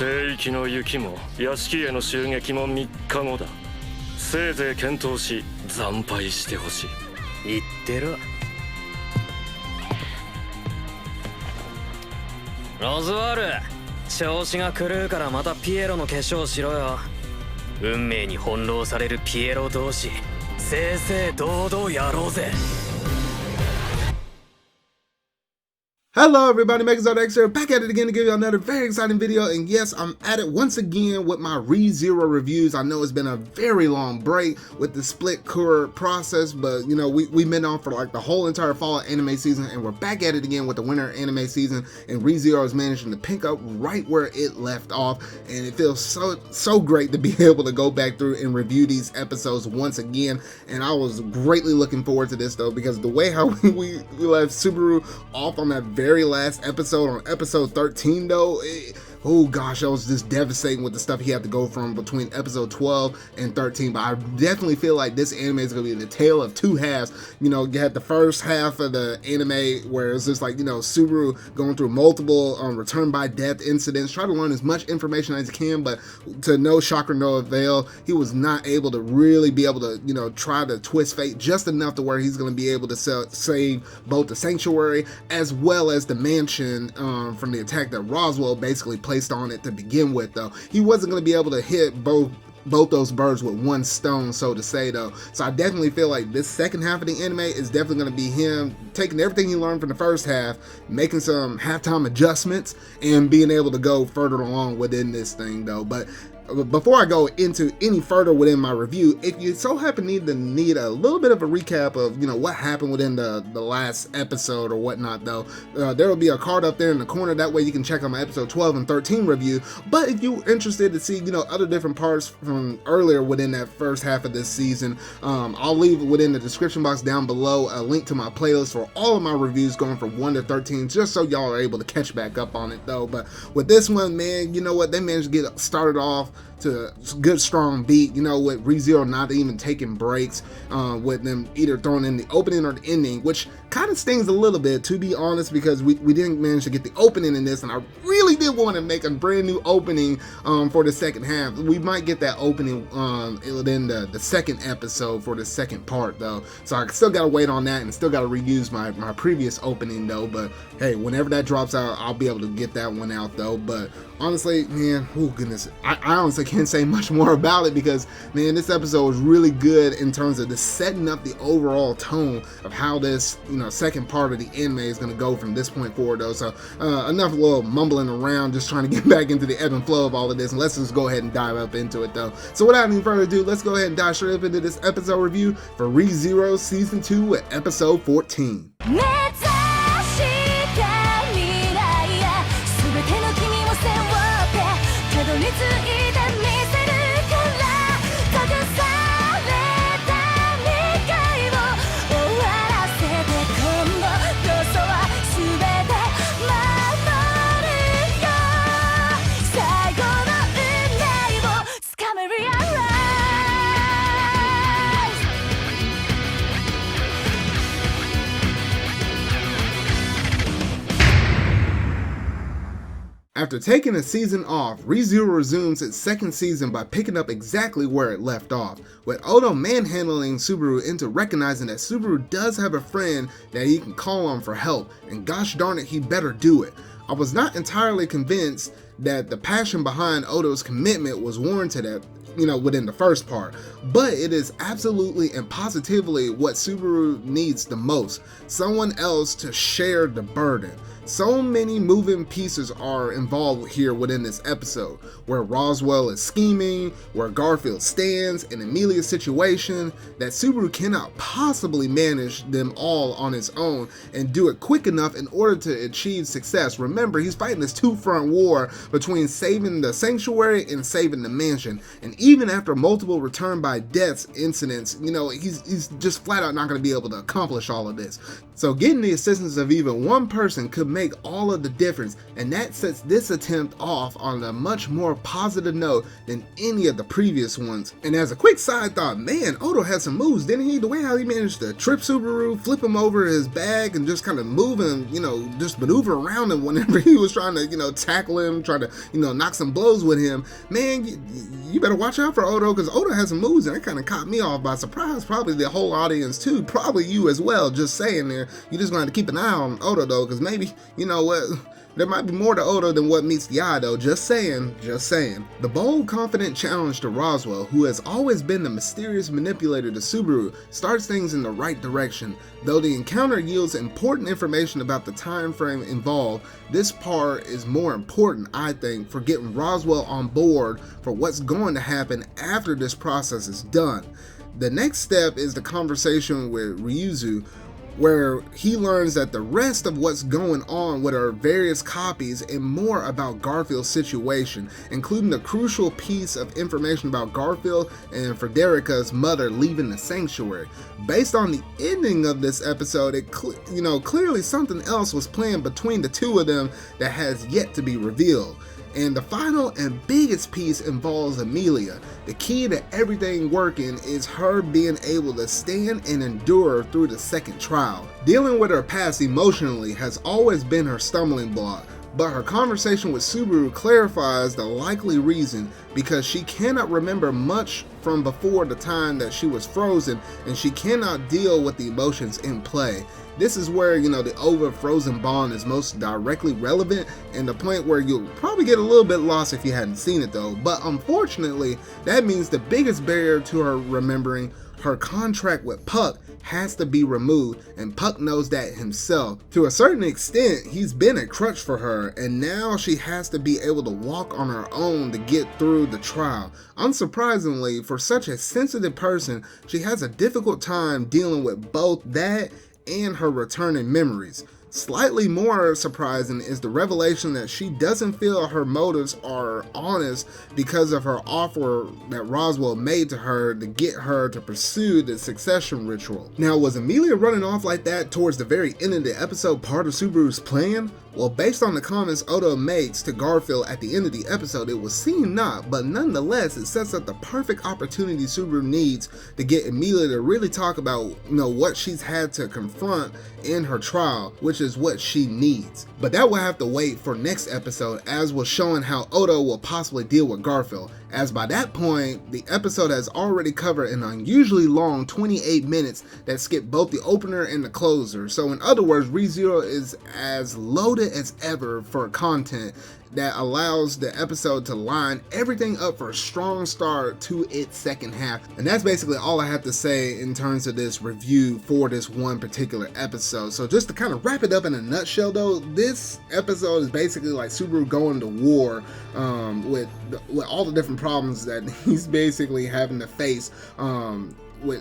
聖域の雪も屋敷への襲撃も3日後だ。せいぜい検討し惨敗してほしい。言ってろ。ロズワール、調子が狂うからまたピエロの化粧しろよ。運命に翻弄されるピエロ同士、正々堂々やろうぜ。Hello everybody, Megazord here, back at it again to give you another very exciting video, and yes, I'm at it once again with my ReZero reviews. I know it's been a very long break with the split cour process, but you know, we've been on for like the whole entire fall anime season, and we're back at it again with the winter anime season, and ReZero is managing to pick up right where it left off, and it feels so great to be able to go back through and review these episodes once again. And I was greatly looking forward to this though, because the way how we left Subaru off on that very last episode, on episode 13 though, oh gosh, that was just devastating with the stuff he had to go from between episode 12 and 13. But I definitely feel like this anime is going to be the tale of two halves. You know, you had the first half of the anime where it's just like, you know, Subaru going through multiple return by death incidents, try to learn as much information as he can, but to no shock or no avail. He was not able to really be able to, you know, try to twist fate just enough to where he's going to be able to save both the sanctuary as well as the mansion from the attack that Roswell basically placed on it to begin with. Though he wasn't going to be able to hit both those birds with one stone, so to say though. So I definitely feel like this second half of the anime is definitely going to be him taking everything he learned from the first half, making some halftime adjustments, and being able to go further along within this thing though. But before I go into any further within my review, if you so happen to need a little bit of a recap of, you know, what happened within the last episode or whatnot though, there will be a card up there in the corner. That way you can check out my episode 12 and 13 review. But if you're interested to see, you know, other different parts from earlier within that first half of this season, I'll leave within the description box down below a link to my playlist for all of my reviews going from 1 to 13, just so y'all are able to catch back up on it though. But with this one, man, you know what, they managed to get started off to a good strong beat, you know, with ReZero not even taking breaks, with them either throwing in the opening or the ending, which kind of stings a little bit, to be honest, because we didn't manage to get the opening in this, and I really did want to make a brand new opening for the second half. We might get that opening within the second episode for the second part though, so I still gotta wait on that and still gotta reuse my previous opening though. But hey, whenever that drops out, I'll be able to get that one out though. But honestly, man, oh goodness, I honestly can't say much more about it, because man, this episode was really good in terms of the setting up the overall tone of how this, you know, second part of the anime is going to go from this point forward though. So enough little mumbling around, just trying to get back into the ebb and flow of all of this, and let's just go ahead and dive up into it though. So without any further ado, let's go ahead and dive straight up into this episode review for ReZero Season 2 with episode 14. After taking a season off, ReZero resumes its second season by picking up exactly where it left off, with Odo manhandling Subaru into recognizing that Subaru does have a friend that he can call on for help, and gosh darn it, he better do it. I was not entirely convinced that the passion behind Odo's commitment was warranted you know, within the first part, but it is absolutely and positively what Subaru needs the most: someone else to share the burden. So many moving pieces are involved here within this episode, where Roswell is scheming, where Garfield stands, and Emilia's situation, that Subaru cannot possibly manage them all on his own and do it quick enough in order to achieve success. Remember, he's fighting this two-front war between saving the sanctuary and saving the mansion, and even after multiple return by deaths incidents, you know, he's just flat out not going to be able to accomplish all of this. So getting the assistance of even one person could make all of the difference, and that sets this attempt off on a much more positive note than any of the previous ones. And as a quick side thought, man, Odo had some moves, didn't he? The way how he managed to trip Subaru, flip him over his bag, and just kind of move him, just maneuver around him whenever he was trying to, tackle him, try to, knock some blows with him. Man, you better watch out for Odo, because Odo has some moves, and that kind of caught me off by surprise. Probably the whole audience too, probably you as well. Just saying there, you just going to keep an eye on Odo though, because maybe, there might be more to Odo than what meets the eye though. Just saying. The bold, confident challenge to Roswell, who has always been the mysterious manipulator to Subaru, starts things in the right direction. Though the encounter yields important information about the time frame involved, this part is more important, I think, for getting Roswell on board for what's going to happen after this process is done. The next step is the conversation with Ryuzu, where he learns that the rest of what's going on with our various copies and more about Garfield's situation, including the crucial piece of information about Garfield and Frederica's mother leaving the sanctuary. Based on the ending of this episode, it clearly something else was planned between the two of them that has yet to be revealed. And the final and biggest piece involves Amelia. The key to everything working is her being able to stand and endure through the second trial. Dealing with her past emotionally has always been her stumbling block, but her conversation with Subaru clarifies the likely reason, because she cannot remember much from before the time that she was frozen, and she cannot deal with the emotions in play. This is where, the over-frozen bond is most directly relevant, and the point where you'll probably get a little bit lost if you hadn't seen it though. But unfortunately, that means the biggest barrier to her remembering, her contract with Puck, has to be removed, and Puck knows that himself. To a certain extent, he's been a crutch for her, and now she has to be able to walk on her own to get through the trial. Unsurprisingly, for such a sensitive person, she has a difficult time dealing with both that and her returning memories. Slightly more surprising is the revelation that she doesn't feel her motives are honest because of her offer that Roswell made to her to get her to pursue the succession ritual. Now, was Amelia running off like that towards the very end of the episode part of Subaru's plan? Well, based on the comments Odo makes to Garfield at the end of the episode, it would seem not, but nonetheless, it sets up the perfect opportunity Subaru needs to get Amelia to really talk about, what she's had to confront in her trial, which is what she needs. But that will have to wait for next episode, as was showing how Odo will possibly deal with Garfield, as by that point, the episode has already covered an unusually long 28 minutes that skipped both the opener and the closer. So in other words, ReZero is as loaded as ever for content that allows the episode to line everything up for a strong start to its second half. And that's basically all I have to say in terms of this review for this one particular episode. So just to kind of wrap it up in a nutshell though, this episode is basically like Subaru going to war with all the different problems that he's basically having to face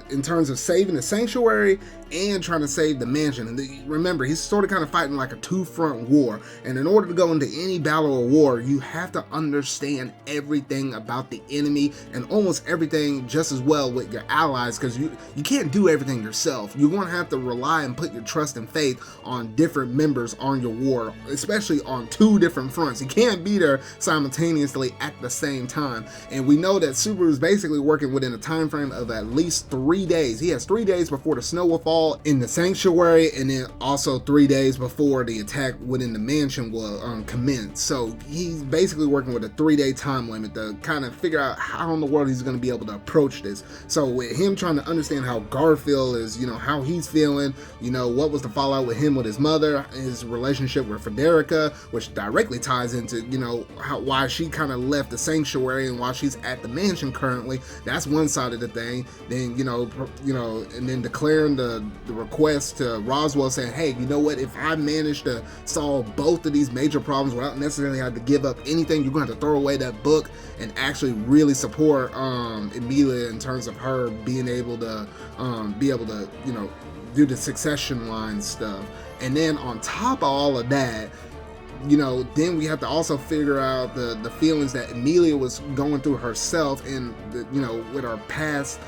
in terms of saving the sanctuary and trying to save the mansion. And remember, he's sort of kind of fighting like a two-front war, and in order to go into any battle or war, you have to understand everything about the enemy and almost everything just as well with your allies, because you can't do everything yourself. You're going to have to rely and put your trust and faith on different members on your war, especially on two different fronts. You can't be there simultaneously at the same time, and we know that Subaru is basically working within a time frame of at least 3 days. He has 3 days before the snow will fall in the sanctuary, and then also 3 days before the attack within the mansion will commence. So he's basically working with a 3-day time limit to kind of figure out how in the world he's going to be able to approach this. So with him trying to understand how Garfield is, how he's feeling, what was the fallout with him with his mother, his relationship with Frederica, which directly ties into why she kind of left the sanctuary and why she's at the mansion currently. That's one side of the thing. Then and then declaring the request to Roswell, saying, hey, you know what, if I manage to solve both of these major problems without necessarily having to give up anything, you're going to have to throw away that book and actually really support Amelia in terms of her being able to do the succession line stuff. And then on top of all of that, you know, then we have to also figure out the feelings that Emilia was going through herself, and you know, with her past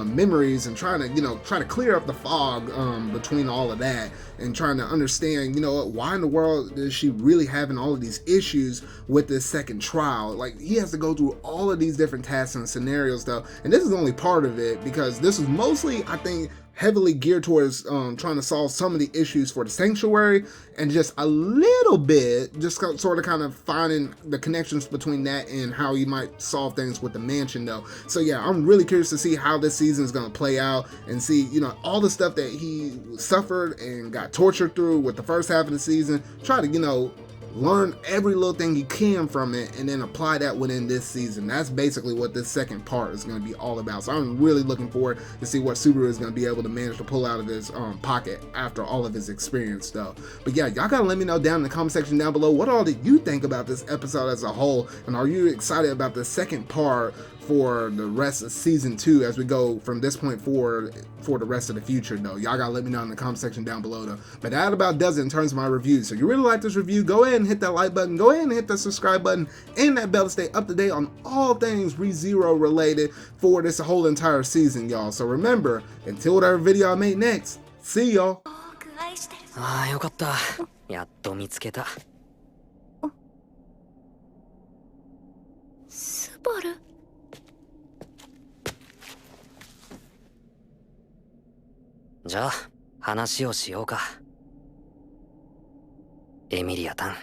memories, and trying to clear up the fog between all of that, and trying to understand, you know, why in the world is she really having all of these issues with this second trial. Like, he has to go through all of these different tasks and scenarios though, and this is only part of it, because this is mostly, I think, heavily geared towards trying to solve some of the issues for the sanctuary, and just a little bit just sort of kind of finding the connections between that and how you might solve things with the mansion though. So yeah, I'm really curious to see how this season is going to play out, and see, you know, all the stuff that he suffered and got tortured through with the first half of the season. Try to, you know, learn every little thing he can from it, and then apply that within this season. That's basically what this second part is going to be all about. So I'm really looking forward to see what Subaru is going to be able to manage to pull out of his pocket after all of his experience though. But yeah, y'all gotta let me know down in the comment section down below, what all did you think about this episode as a whole, and are you excited about the second part for the rest of season 2 as we go from this point forward for the rest of the future though? Y'all gotta let me know in the comment section down below though. But that about does it in terms of my review. So if you really like this review, go ahead and hit that like button, go ahead and hit that subscribe button, and that bell to stay up to date on all things ReZero related for this whole entire season, y'all. So remember, until whatever video I make next, see y'all. ああ、よかった。やっと見つけた。スバル。じゃあ話をしようか。エミリアタン。